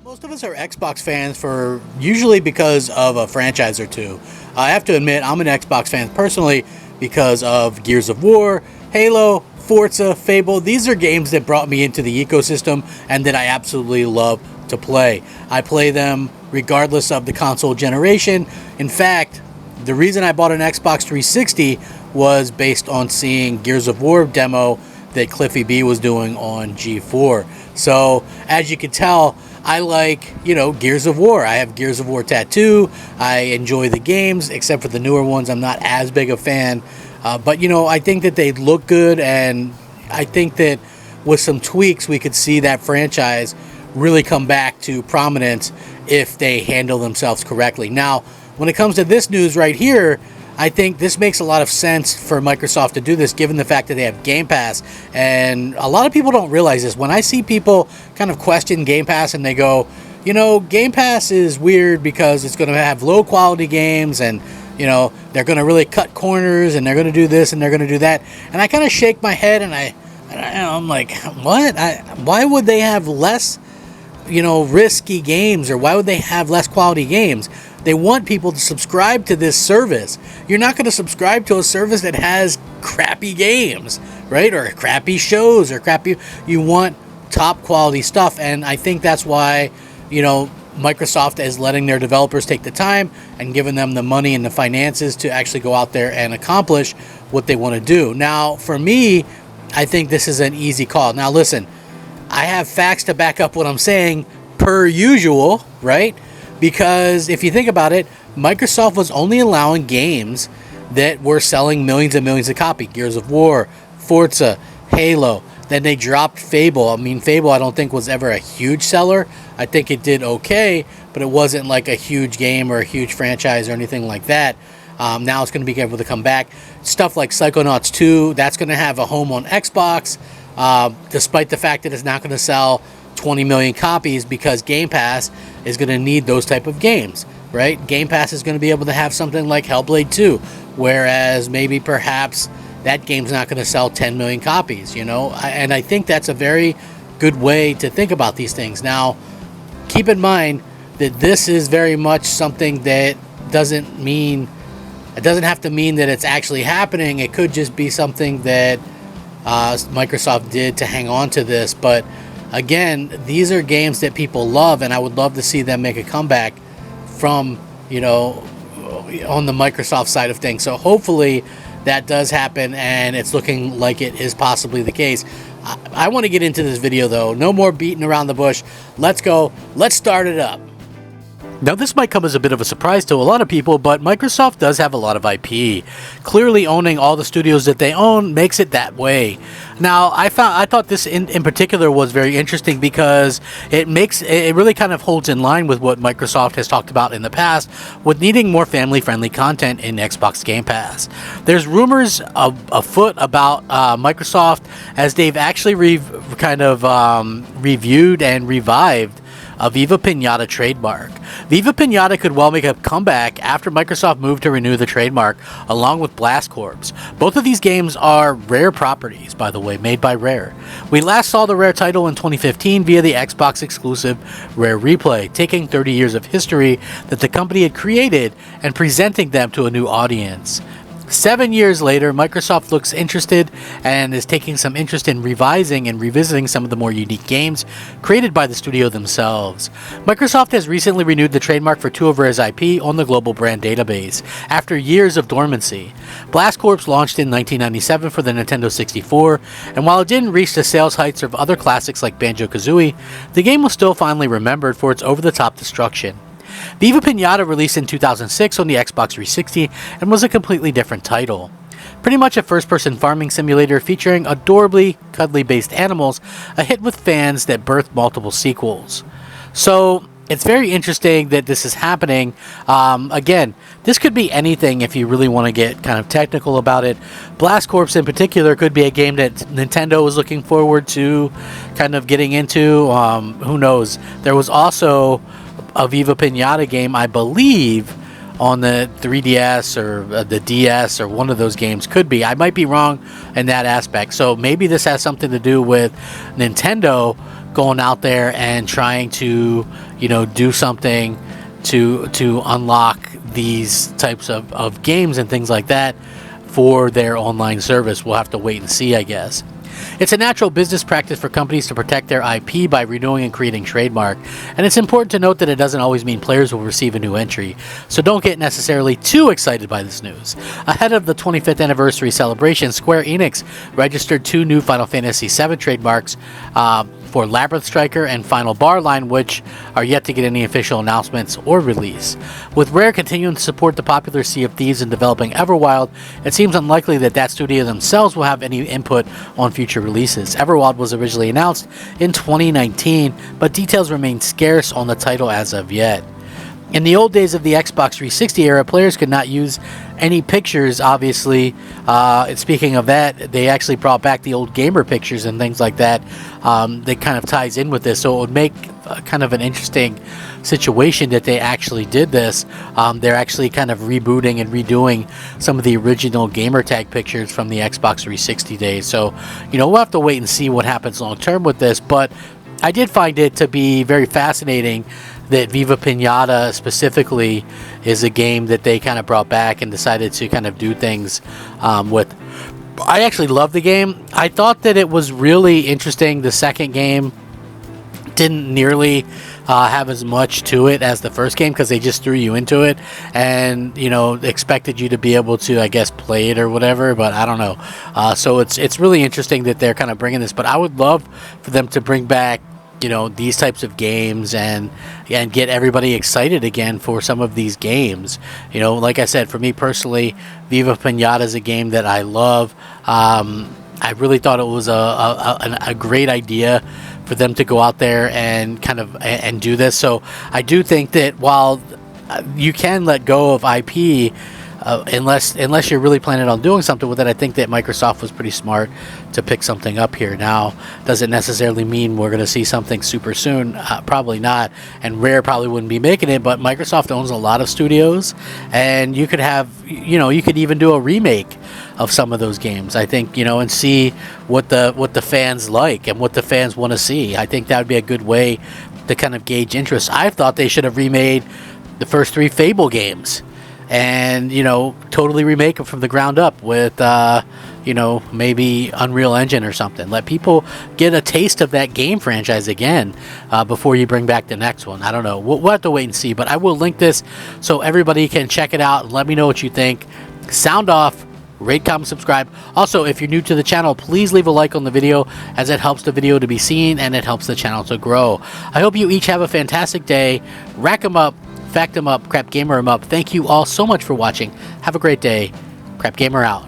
Most of us are Xbox fans for usually because of a franchise or two. I have to admit, I'm an Xbox fan personally because of Gears of War, Halo, Forza, Fable. These are games that brought me into the ecosystem and that I absolutely love to play. I play them regardless of the console generation. In fact, the reason I bought an Xbox 360 was based on seeing Gears of War demo that Cliffy B was doing on G4. So, as you can tell, I like, Gears of War. I have Gears of War tattoo. I enjoy the games, except for the newer ones. I'm not as big a fan. But, I think that they look good, and I think that with some tweaks, we could see that franchise really come back to prominence if they handle themselves correctly. Now, when it comes to this news right here, I think this makes a lot of sense for Microsoft to do this, given the fact that they have Game Pass. And a lot of people don't realize this. When I see people kind of question Game Pass and they go, Game Pass is weird because it's going to have low quality games and, they're going to really cut corners and they're going to do this and they're going to do that. And I kind of shake my head and I'm like, what? Why would they have less, risky games, or why would they have less quality games? They want people to subscribe to this service. You're not going to subscribe to a service that has crappy games, right? Or crappy shows or crappy. You want top quality stuff. And I think that's why, Microsoft is letting their developers take the time and giving them the money and the finances to actually go out there and accomplish what they want to do. Now, for me, I think this is an easy call. Now, listen, I have facts to back up what I'm saying per usual, right? Because if you think about it, Microsoft was only allowing games that were selling millions and millions of copies. Gears of War, Forza, Halo. Then they dropped Fable. I mean, Fable I don't think was ever a huge seller. I think it did okay, but it wasn't like a huge game or a huge franchise or anything like that. Now it's going to be able to come back. Stuff like Psychonauts 2, that's going to have a home on Xbox, despite the fact that it's not going to sell 20 million copies because Game Pass is going to need those type of games, right? Game Pass is going to be able to have something like Hellblade 2, whereas maybe perhaps that game's not going to sell 10 million copies, And I think that's a very good way to think about these things. Now, keep in mind that this is very much something that doesn't have to mean that it's actually happening. It could just be something that Microsoft did to hang on to this, but again, these are games that people love, and I would love to see them make a comeback from, on the Microsoft side of things. So hopefully that does happen, and it's looking like it is possibly the case. I want to get into this video, though. No more beating around the bush. Let's go. Let's start it up. Now, this might come as a bit of a surprise to a lot of people, but Microsoft does have a lot of IP. Clearly, owning all the studios that they own makes it that way. Now, I thought this in particular was very interesting because it really kind of holds in line with what Microsoft has talked about in the past with needing more family-friendly content in Xbox Game Pass. There's rumors afoot about Microsoft as they've actually reviewed and revived a Viva Pinata trademark. Viva Pinata could well make a comeback after Microsoft moved to renew the trademark, along with Blast Corps. Both of these games are Rare properties, by the way, made by Rare. We last saw the Rare title in 2015 via the Xbox exclusive Rare Replay, taking 30 years of history that the company had created and presenting them to a new audience. 7 years later, Microsoft looks interested and is taking some interest in revising and revisiting some of the more unique games created by the studio themselves. Microsoft has recently renewed the trademark for two of Rare's IP on the global brand database, after years of dormancy. Blast Corps launched in 1997 for the Nintendo 64, and while it didn't reach the sales heights of other classics like Banjo-Kazooie, the game was still fondly remembered for its over-the-top destruction. Viva Pinata released in 2006 on the Xbox 360 and was a completely different title. Pretty much a first-person farming simulator featuring adorably cuddly-based animals, a hit with fans that birthed multiple sequels. So, it's very interesting that this is happening. Again, this could be anything if you really want to get kind of technical about it. Blast Corps in particular could be a game that Nintendo is looking forward to kind of getting into. Who knows? There was also a Viva Pinata game, I believe, on the 3DS or the DS or one of those games. Could be. I might be wrong in that aspect. So maybe this has something to do with Nintendo going out there and trying to, do something to unlock these types of games and things like that for their online service. We'll have to wait and see, I guess. It's a natural business practice for companies to protect their IP by renewing and creating trademark, and it's important to note that it doesn't always mean players will receive a new entry, so don't get necessarily too excited by this news. Ahead of the 25th anniversary celebration, Square Enix registered 2 new Final Fantasy VII trademarks for Labyrinth Striker and Final Bar line, which are yet to get any official announcements or release. With Rare continuing to support the popular Sea of Thieves and developing Everwild, it seems unlikely that studio themselves will have any input on future releases. Everwild was originally announced in 2019, but details remain scarce on the title as of yet. In the old days of the Xbox 360 era, players could not use any pictures, obviously. Speaking of that, they actually brought back the old gamer pictures and things like that. That kind of ties in with this, so it would make kind of an interesting situation that they actually did this. They're actually kind of rebooting and redoing some of the original gamer tag pictures from the Xbox 360 days. So, we'll have to wait and see what happens long term with this, but I did find it to be very fascinating that Viva Pinata specifically is a game that they kind of brought back and decided to kind of do things with. I actually love the game. I thought that it was really interesting. The second game didn't nearly have as much to it as the first game because they just threw you into it and expected you to be able to, I guess, play it or whatever, but I don't know. So it's really interesting that they're kind of bringing this, but I would love for them to bring back these types of games and get everybody excited again for some of these games. Like I said, for me personally, Viva Pinata is a game that I love. I really thought it was a great idea for them to go out there and kind of and do this. So I do think that while you can let go of IP, unless you're really planning on doing something with it, I think that Microsoft was pretty smart to pick something up here. Now, does it necessarily mean we're going to see something super soon? Probably not, and Rare probably wouldn't be making it, but Microsoft owns a lot of studios, and you could have, you could even do a remake of some of those games, I think, and see what the fans like and what the fans want to see. I think that would be a good way to kind of gauge interest. I thought they should have remade the first 3 Fable games and totally remake them from the ground up with maybe Unreal Engine or something. Let people get a taste of that game franchise again before you bring back the next one. I don't know, we'll have to wait and see, but I will link this so everybody can check it out and let me know what you think. Sound off, rate, comment, subscribe. Also, if you're new to the channel, please leave a like on the video, as it helps the video to be seen and it helps the channel to grow. I hope you each have a fantastic day. Rack 'em up, fact 'em up, Crap Gamer 'em up. Thank you all so much for watching. Have a great day. Crap Gamer out.